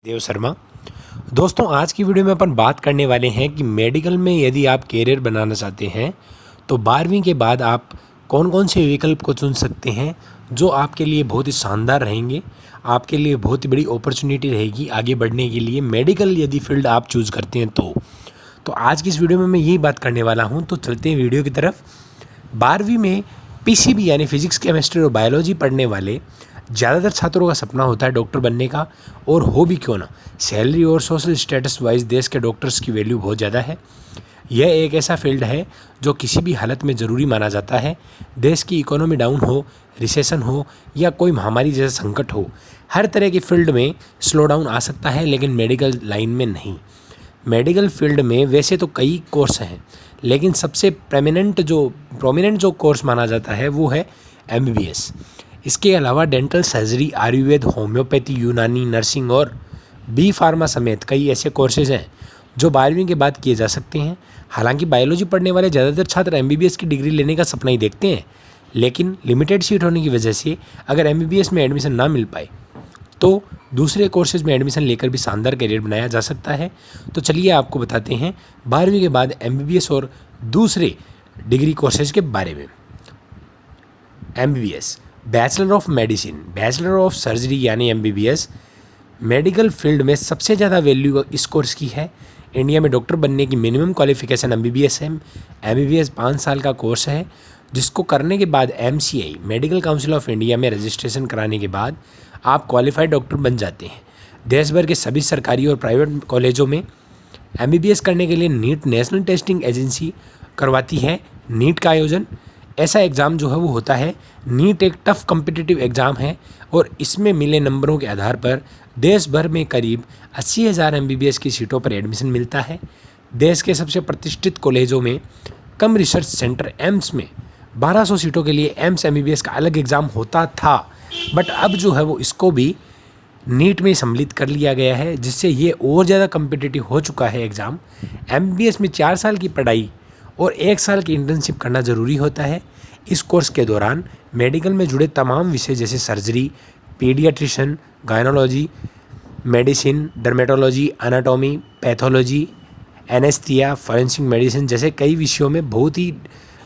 देव शर्मा। दोस्तों, आज की वीडियो में अपन बात करने वाले हैं कि मेडिकल में यदि आप कैरियर बनाना चाहते हैं तो 12वीं के बाद आप कौन कौन से विकल्प को चुन सकते हैं जो आपके लिए बहुत ही शानदार रहेंगे, आपके लिए बहुत ही बड़ी अपॉर्चुनिटी रहेगी आगे बढ़ने के लिए। मेडिकल यदि फील्ड आप चूज़ करते हैं तो आज की इस वीडियो में मैं यही बात करने वाला हूँ। तो चलते हैं वीडियो की तरफ। 12वीं में पीसीबी यानी फिजिक्स, केमिस्ट्री और बायोलॉजी पढ़ने वाले ज़्यादातर छात्रों का सपना होता है डॉक्टर बनने का, और हो भी क्यों ना। सैलरी और सोशल स्टेटस वाइज देश के डॉक्टर्स की वैल्यू बहुत ज़्यादा है। यह एक ऐसा फील्ड है जो किसी भी हालत में ज़रूरी माना जाता है। देश की इकोनॉमी डाउन हो, रिसेशन हो या कोई महामारी जैसा संकट हो, हर तरह की फील्ड में स्लो डाउन आ सकता है, लेकिन मेडिकल लाइन में नहीं। मेडिकल फील्ड में वैसे तो कई कोर्स हैं, लेकिन सबसे प्रोमिनेंट जो कोर्स माना जाता है वो है एमबीबीएस। इसके अलावा डेंटल सर्जरी, आयुर्वेद, होम्योपैथी, यूनानी, नर्सिंग और बी फार्मा समेत कई ऐसे कोर्सेज हैं जो 12वीं के बाद किए जा सकते हैं। हालांकि बायोलॉजी पढ़ने वाले ज़्यादातर छात्र एमबीबीएस की डिग्री लेने का सपना ही देखते हैं, लेकिन लिमिटेड सीट होने की वजह से अगर एमबीबीएस में एडमिशन ना मिल पाए तो दूसरे कोर्सेज में एडमिशन लेकर भी शानदार करियर बनाया जा सकता है। तो चलिए आपको बताते हैं 12वीं के बाद एमबीबीएस और दूसरे डिग्री कोर्सेज के बारे में। MBBS, bachelor of medicine, bachelor of surgery यानी एमबीबीएस। मेडिकल फील्ड में सबसे ज़्यादा वैल्यू इस कोर्स की है। इंडिया में डॉक्टर बनने की मिनिमम क्वालिफिकेशन एमबीबीएस है। एमबीबीएस 5 साल का कोर्स है, जिसको करने के बाद MCI, medical council of India में रजिस्ट्रेशन कराने के बाद आप क्वालिफाइड डॉक्टर बन जाते हैं। देश भर के सभी सरकारी और प्राइवेट कॉलेजों में एमबीबीएस करने के लिए नीट, नेशनल टेस्टिंग एजेंसी करवाती है नीट का आयोजन। ऐसा एग्ज़ाम जो है वो होता है। नीट एक टफ कम्पिटिटिव एग्ज़ाम है और इसमें मिले नंबरों के आधार पर देश भर में करीब 80,000 एमबीबीएस की सीटों पर एडमिशन मिलता है। देश के सबसे प्रतिष्ठित कॉलेजों में कम रिसर्च सेंटर एम्स में 1200 सीटों के लिए एम्स एमबीबीएस का अलग एग्ज़ाम होता था, बट अब जो है वो इसको भी नीट में सम्मिलित कर लिया गया है, जिससे ये और ज़्यादा कम्पिटिटिव हो चुका है एग्ज़ाम। एमबीबीएस में 4 साल की पढ़ाई और 1 साल की इंटर्नशिप करना ज़रूरी होता है। इस कोर्स के दौरान मेडिकल में जुड़े तमाम विषय जैसे surgery, paediatrician, गायनोलॉजी, medicine, dermatology, anatomy, pathology, anaesthesia, forensic medicine जैसे कई विषयों में बहुत ही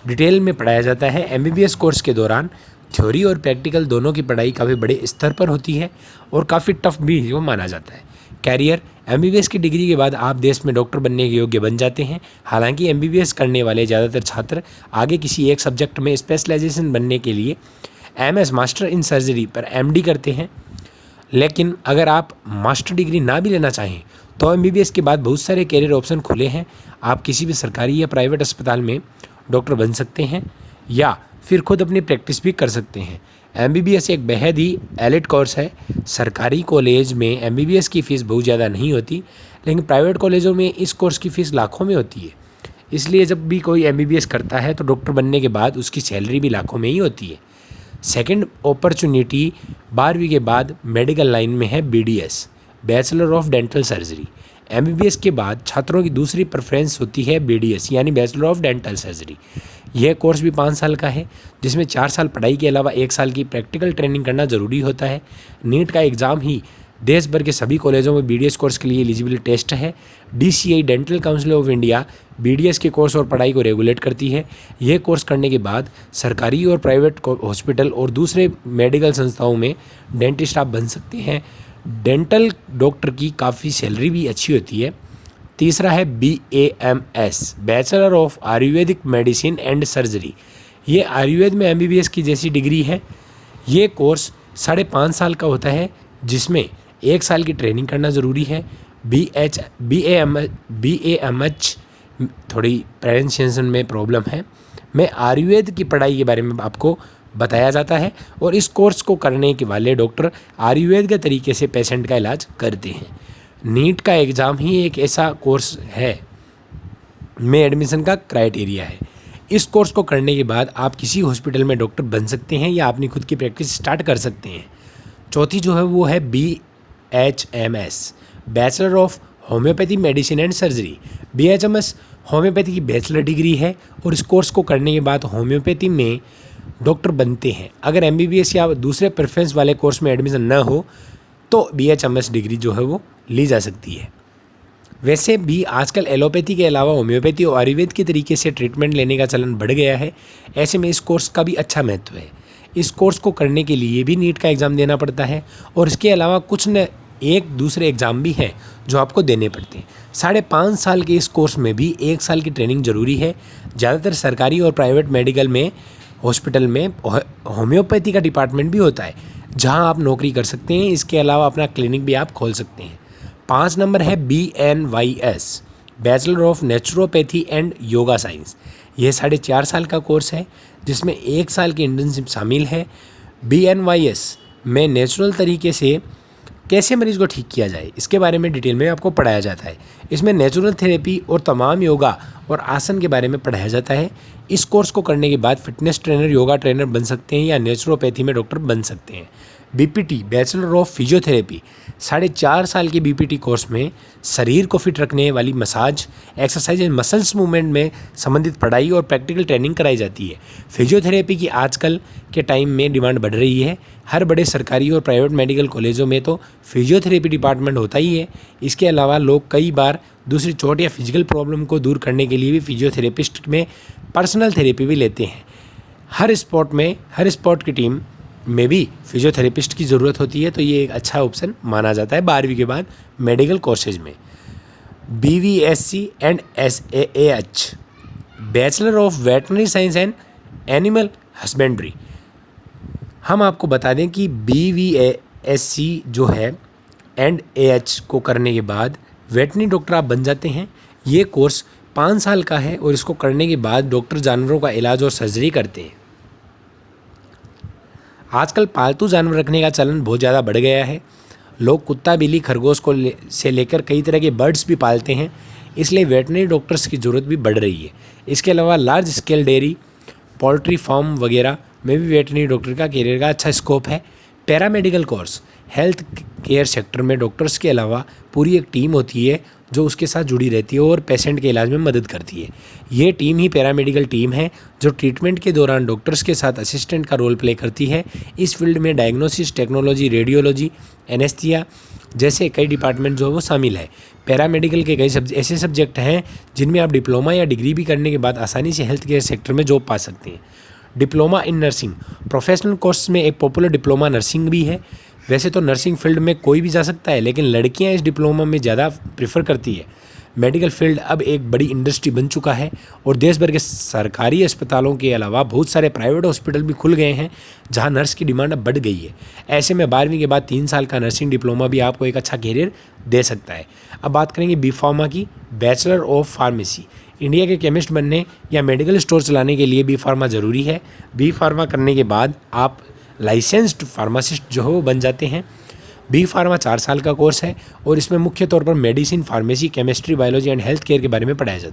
डिटेल में पढ़ाया जाता है। एमबीबीएस कोर्स के दौरान थ्योरी और प्रैक्टिकल दोनों की पढ़ाई काफ़ी बड़े स्तर पर होती है और काफ़ी टफ भी वो माना जाता है। कैरियर, एमबीबीएस की डिग्री के बाद आप देश में डॉक्टर बनने के योग्य बन जाते हैं। हालांकि एमबीबीएस करने वाले ज़्यादातर छात्र आगे किसी एक सब्जेक्ट में स्पेशलाइजेशन बनने के लिए एमएस, मास्टर इन सर्जरी पर एमडी करते हैं। लेकिन अगर आप मास्टर डिग्री ना भी लेना चाहें तो एमबीबीएस के बाद बहुत सारे कैरियर ऑप्शन खुले हैं। आप किसी भी सरकारी या प्राइवेट अस्पताल में डॉक्टर बन सकते हैं या फिर खुद अपनी प्रैक्टिस भी कर सकते हैं। एमबीबीएस एक बेहद ही एलिट कोर्स है। सरकारी कॉलेज में एमबीबीएस की फ़ीस बहुत ज़्यादा नहीं होती, लेकिन प्राइवेट कॉलेजों में इस कोर्स की फ़ीस लाखों में होती है। इसलिए जब भी कोई एमबीबीएस करता है तो डॉक्टर बनने के बाद उसकी सैलरी भी लाखों में ही होती है। सेकंड अपॉर्चुनिटी 12वीं के बाद मेडिकल लाइन में है BDS, bachelor of dental surgery. MBBS के बाद छात्रों की दूसरी प्रेफरेंस होती है बीडीएस यानी बैचलर ऑफ डेंटल सर्जरी। यह कोर्स भी 5 साल का है, जिसमें 4 साल पढ़ाई के अलावा 1 साल की प्रैक्टिकल ट्रेनिंग करना ज़रूरी होता है। नीट का एग्ज़ाम ही देश भर के सभी कॉलेजों में बीडीएस कोर्स के लिए एलिजिबिलिटी टेस्ट है। DCI, dental council of India, BDS के कोर्स और पढ़ाई को रेगुलेट करती है। यह कोर्स करने के बाद सरकारी और प्राइवेट हॉस्पिटल और दूसरे मेडिकल संस्थाओं में डेंटिस्ट आप बन सकते हैं। डेंटल डॉक्टर की काफ़ी सैलरी भी अच्छी होती है। तीसरा है BAMS, bachelor of Ayurvedic medicine and surgery. ये आयुर्वेद में एमबीबीएस की जैसी डिग्री है। ये कोर्स 5.5 साल का होता है, जिसमें 1 साल की ट्रेनिंग करना ज़रूरी है। BAMH थोड़ी प्रोनाउंसिएशन में प्रॉब्लम है। मैं आयुर्वेद की पढ़ाई के बारे में आपको बताया जाता है और इस कोर्स को करने के वाले डॉक्टर आयुर्वेद के तरीके से पेशेंट का इलाज करते हैं। नीट का एग्ज़ाम ही एक ऐसा कोर्स है में एडमिशन का क्राइटेरिया है। इस कोर्स को करने के बाद आप किसी हॉस्पिटल में डॉक्टर बन सकते हैं या अपनी खुद की प्रैक्टिस स्टार्ट कर सकते हैं। चौथी जो है वो है BHMS, bachelor of homeopathy medicine and surgery. BHMS homeopathy की बैचलर डिग्री है और इस कोर्स को करने के बाद होम्योपैथी में डॉक्टर बनते हैं। अगर एमबीबीएस या दूसरे प्रेफरेंस वाले कोर्स में एडमिशन न हो तो BHMS डिग्री जो है वो ली जा सकती है। वैसे भी आजकल एलोपैथी के अलावा होम्योपैथी और आयुर्वेद के तरीके से ट्रीटमेंट लेने का चलन बढ़ गया है। ऐसे में इस कोर्स का भी अच्छा महत्व है। इस कोर्स को करने के लिए भी नीट का एग्ज़ाम देना पड़ता है और इसके अलावा कुछ न एक दूसरे एग्ज़ाम भी हैं जो आपको देने पड़ते हैं। 5.5 साल के इस कोर्स में भी 1 साल की ट्रेनिंग ज़रूरी है। ज़्यादातर सरकारी और प्राइवेट मेडिकल में हॉस्पिटल में होम्योपैथी का डिपार्टमेंट भी होता है जहां आप नौकरी कर सकते हैं। इसके अलावा अपना क्लिनिक भी आप खोल सकते हैं। 5 नंबर है BNYS, bachelor of naturopathy and yoga science. यह 4.5 साल का कोर्स है जिसमें 1 साल की इंटर्नशिप शामिल है। BNYS में नेचुरल तरीके से कैसे मरीज को ठीक किया जाए इसके बारे में डिटेल में आपको पढ़ाया जाता है। इसमें नेचुरल थेरेपी और तमाम योगा और आसन के बारे में पढ़ाया जाता है। इस कोर्स को करने के बाद फिटनेस ट्रेनर, योगा ट्रेनर बन सकते हैं या नेचुरोपैथी में डॉक्टर बन सकते हैं। BPT, बैचलर ऑफ फिजियोथेरेपी, 4.5 साल के BPT कोर्स में शरीर को फिट रखने वाली massage, exercise and muscles movement में संबंधित पढ़ाई और प्रैक्टिकल ट्रेनिंग कराई जाती है। फिजियोथेरेपी की आजकल के टाइम में डिमांड बढ़ रही है। हर बड़े सरकारी और प्राइवेट मेडिकल कॉलेजों में तो फिजियोथेरेपी डिपार्टमेंट होता ही है। इसके अलावा लोग कई बार दूसरी चोट या फिजिकल प्रॉब्लम को दूर करने के लिए भी फिजियोथेरेपिस्ट में पर्सनल थेरेपी भी लेते हैं। हर स्पोर्ट की टीम में भी फिजियोथेरेपिस्ट की ज़रूरत होती है, तो ये एक अच्छा ऑप्शन माना जाता है 12वीं के बाद मेडिकल कोर्सेज में। BVSC and SAAH, bachelor of veterinary science and animal husbandry. हम आपको बता दें कि BVSC जो है एंड AH को करने के बाद वेटरनरी डॉक्टर आप बन जाते हैं। ये कोर्स 5 साल का है और इसको करने के बाद डॉक्टर जानवरों का इलाज और सर्जरी करते हैं। आजकल पालतू जानवर रखने का चलन बहुत ज़्यादा बढ़ गया है। लोग कुत्ता, बिल्ली, खरगोश से लेकर कई तरह के बर्ड्स भी पालते हैं, इसलिए वेटरनरी डॉक्टर्स की ज़रूरत भी बढ़ रही है। इसके अलावा large scale dairy, poultry farm वगैरह में भी वेटरनरी डॉक्टर का करियर का अच्छा स्कोप है। Paramedical course, health care sector में डॉक्टर्स के अलावा पूरी एक टीम होती है जो उसके साथ जुड़ी रहती है और पेशेंट के इलाज में मदद करती है। ये टीम ही पैरामेडिकल टीम है जो ट्रीटमेंट के दौरान डॉक्टर्स के साथ असिस्टेंट का रोल प्ले करती है। इस फील्ड में डायग्नोसिस, टेक्नोलॉजी, रेडियोलॉजी, एनेस्थीसिया जैसे कई डिपार्टमेंट जो है वो शामिल है। पैरामेडिकल के कई ऐसे सब्जेक्ट हैं जिनमें आप डिप्लोमा या डिग्री भी करने के बाद आसानी से हेल्थ केयर सेक्टर में जॉब पा सकते हैं। Diploma in nursing, professional course में एक पॉपुलर डिप्लोमा नर्सिंग भी है। वैसे तो नर्सिंग फील्ड में कोई भी जा सकता है, लेकिन लड़कियां इस डिप्लोमा में ज़्यादा प्रेफर करती है। मेडिकल फील्ड अब एक बड़ी इंडस्ट्री बन चुका है और देश भर के सरकारी अस्पतालों के अलावा बहुत सारे प्राइवेट हॉस्पिटल भी खुल गए हैं जहां नर्स की डिमांड अब बढ़ गई है। ऐसे में 12वीं के बाद 3 साल का नर्सिंग डिप्लोमा भी आपको एक अच्छा करियर दे सकता है। अब बात करेंगे बी फार्मा की, बैचलर ऑफ फार्मेसी। इंडिया के केमिस्ट बनने या मेडिकल स्टोर चलाने के लिए बी फार्मा ज़रूरी है। बी फार्मा करने के बाद आप लाइसेंस्ड फार्मासिस्ट जो है वो बन जाते हैं। बी फार्मा 4 साल का कोर्स है और इसमें मुख्य तौर पर medicine, pharmacy, chemistry, biology and health care के बारे में पढ़ाया जाता है।